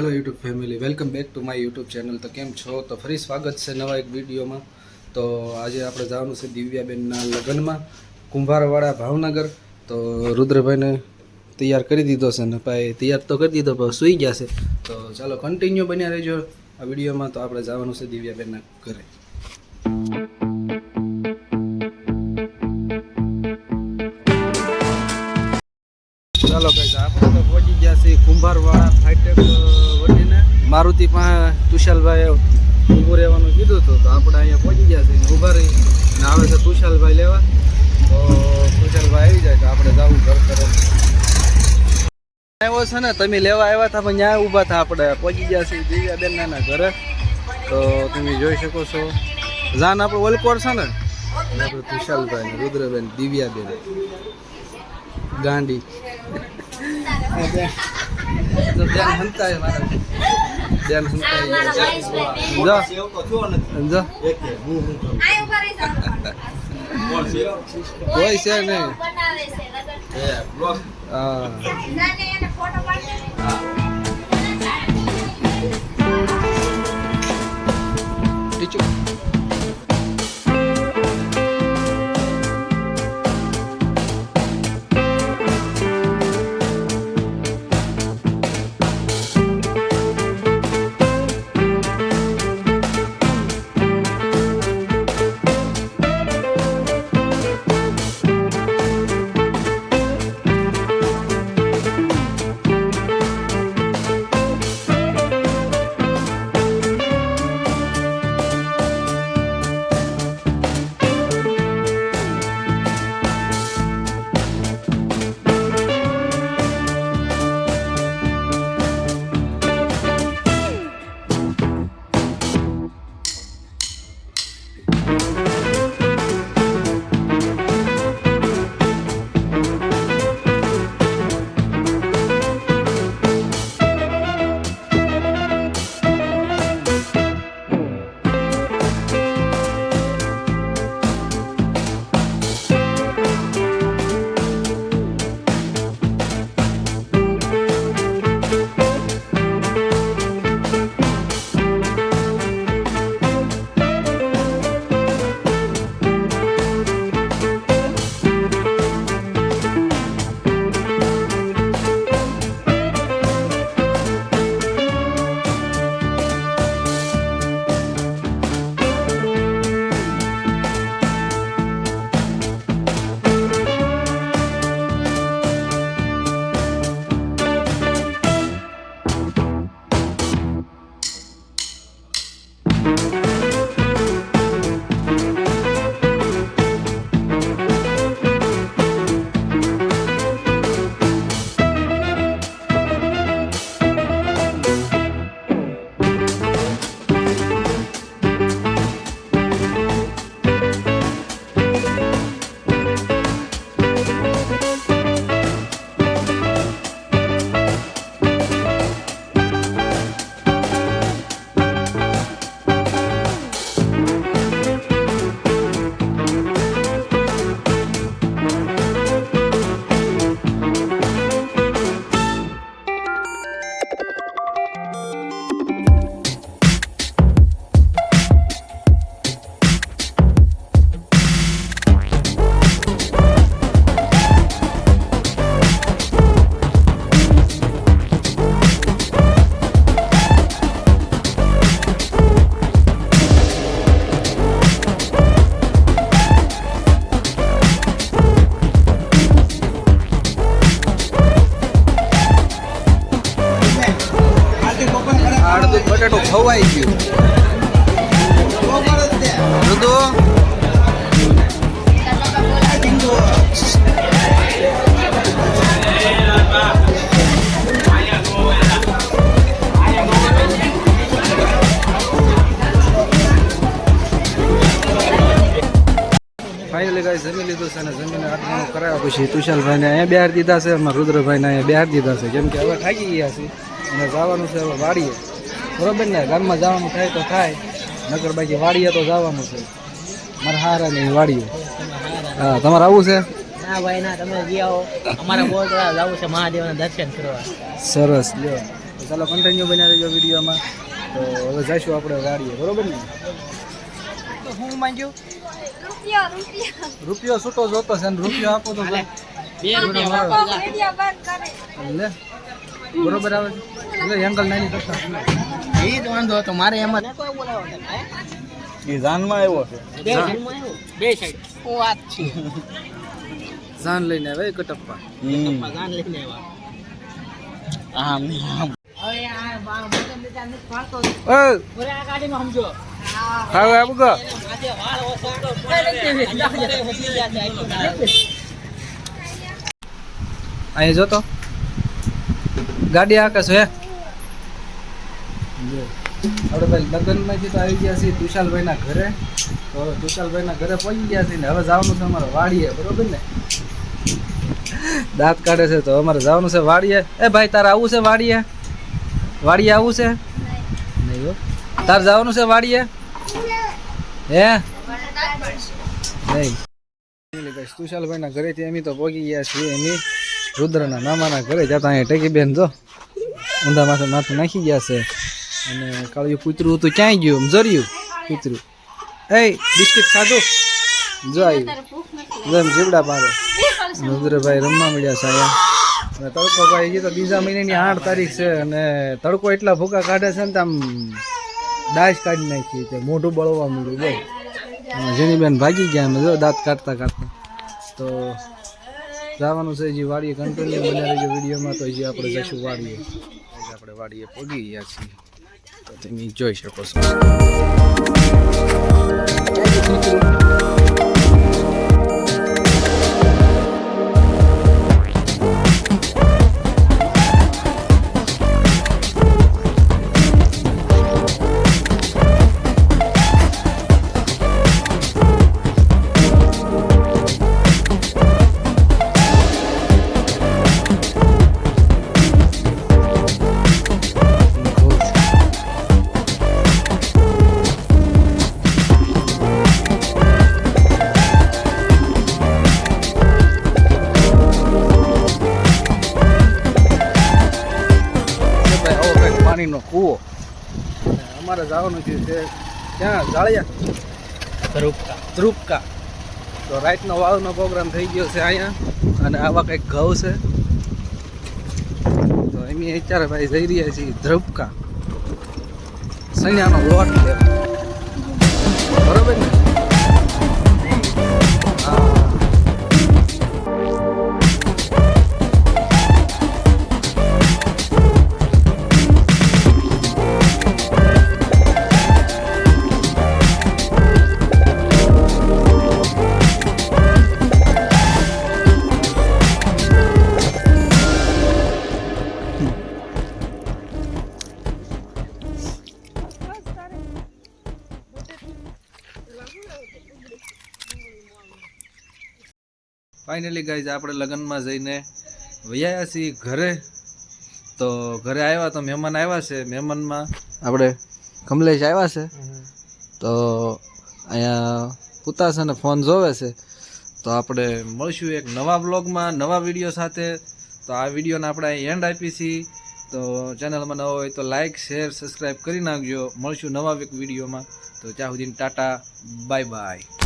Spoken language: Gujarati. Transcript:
Hello YouTube family, welcome back to my YouTube channel. તો કેમ છો? તો ફરી સ્વાગત છે નવા એક વિડીયોમાં. તો આજે આપણે જવાનું છે દિવ્યાબેનના લગ્નમાં કુંભારવાડા ભાવનગર. તો રુદ્રભાઈને તૈયાર કરી દીધો છે ને ભાઈ તૈયાર તો કરી દીધો પણ સૂઈ ગયા છે. તો ચાલો કન્ટિન્યુ બન્યા રહેજો આ વિડીયોમાં. તો આપણે જવાનું છે દિવ્યાબેનના ઘરે. ચાલો ભાઈ આપણે તો પહોંચી ગયા છીએ કુંભારવાડા ફાઈટેક વટીને. મારુતિ પાસે તુષાલભાઈ ઊભું રહેવાનું કીધું હતું, તો આપણે અહીંયા પહોંચી ગયા છીએ. ઊભા રહી ને આવે છે તુષાલભાઈ લેવા. તો તુષાલભાઈ આવી જાય તો આપણે જવું ઘર તરફ. આવ્યો છે ને, તમે લેવા આવ્યા હતા પણ ત્યાં ઊભા હતા. આપણે પહોંચી ગયા છીએ દિવ્યાબેનના ઘરે. તો તમે જોઈ શકો છો જાન આપણું ઓલકોર છે ને, આપણે તુષાલભાઈ રુદ્રબેન દિવ્યાબેન ગાંડી ધ્યાન હંતાય મારા ધ્યાન હંતાય કોઈ છે નહીં. હા ટીચર બટાટો ખવાઈ ગયું. ફાઇનલી ગાઈસ જમી લીધું છે ને જમીને આટલું કરાવ્યા પછી તુષાલભાઈને અહીંયા બહાર દીધા છે, અમારા રુદ્રભાઈને અહીંયા બહાર દીધા છે. કેમ કે હવે થાકી ગયા છે અને જવાનું છે હવે વાડીએ. બરોબર ને, ગામમાં જવાનું થાય તો થાય, નકર બાકી વાડીએ તો જવાનું છે. મારા હારાની વાડીએ. હા, તમારે આવું છે? ના ભાઈ ના, તમે જી આવો. અમારા બોલતળા જવું છે મહાદેવના દર્શન કરવા. સરસ. લ્યો ચાલો કન્ટિન્યુ બન્યા રહેજો વિડીયોમાં. તો હવે જઈશું આપણે વાડીએ, બરોબર ને? તો હું માંગ્યું રૂપિયો છૂટો જોતો છે, રૂપિયો આપો તો લે બરોબર આવે છે. એંગલ નાની કરતા એ જ વાંધો હતો મારે એમાં એ જાનમાં આવ્યો છે. બે સાઈડ હું વાત છે. જાન લઈને આવે કટપ્પા જાન લઈને આવ્યા. આમ હવે આ મોટો બેટા ને ફાળતો ઓરે આ ગાડીમાં સમજો હા આબુ ગો આજે વાળ ઓછો અહીં જોતો ગાડી આકાશ હે આપણે ભાઈ લગ્નમાંથી તો આવી ગયા છીએ તુષાલભાઈના ઘરે. તો તુષાલભાઈના ઘરે પહોંચી ગયા છીએ ને હવે જવાનું છે અમારે વાડીએ, બરોબર ને? દાંત કાઢે છે તો અમારે જવાનું છે વાડીએ. એ ભાઈ તારે આવું છે વાડીએ? વાડીએ આવું છે? નહીં હો. તારે જવાનું છે વાડીએ? હે નહીં. તુષાલભાઈના ઘરેથી અમે તો પહોંચી ગયા છીએ એની રુદ્રના મામાના ઘરે જતા. અહીંયા ટેકી બેન જો ઊંધા માથે માથું નાખી ગયા છે. અને કાળિયું કૂતરું હતું ક્યાંય ગયું? જર્યું કૂતરું. એ બિસ્કિટ ખાધું? જો આવ્યું જેમ જીવડા પાડે. રુદ્રભાઈ રમવા મળ્યા છે અહીંયા. અને તડકો ભાઈ હજી તો બીજા મહિનાની 8 તારીખ છે અને તડકો એટલા ભૂકા કાઢે છે ને આમ ડાશ કાઢી નાખી તે મોઢું બળવા મળ્યું. બહુ જેની બેન ભાગી ગયા અમે જો દાંત કાઢતા કાઢતા. તો જવાનું છે હજી વાડીએ. કન્ટિન્યુ બન્યા રહેજો વિડીયોમાં. તો હજી આપણે જઈશું વાડીએ. આપણે વાડીએ પહોંચી ગયા છીએ તો તમે જોઈ શકો છો. પાણીનો કૂવો. અમારે જવાનું છે ત્યાં જાળિયા ધ્રુપકા. તો રાતનો વાવનો પ્રોગ્રામ થઈ ગયો છે અહીંયા. અને આવા કંઈક ઘઉં છે. તો એમ અત્યારે ભાઈ જઈ રહ્યા છીએ ધ્રુપકા. સૈયાનો લોટ લેવા, બરોબર ને? ફાઇનલી ગાઈઝ આપણે લગ્નમાં જઈને વયા છીએ ઘરે. તો ઘરે આવ્યા તો મહેમાન આવ્યા છે. મહેમાનમાં આપણે કમલેશ આવ્યા છે. તો અહીંયા પુતા છે ને ફોન જોવે છે. તો આપણે મળશું એક નવા બ્લોગમાં નવા વિડીયો સાથે. તો આ વિડીયોને આપણે એન્ડ આપી છીએ. તો ચેનલમાં નવો હોય તો લાઇક શેર સબસ્ક્રાઈબ કરી નાખજો. મળશું નવા એક વિડીયોમાં. તો ત્યાં સુધી ટાટા બાય બાય.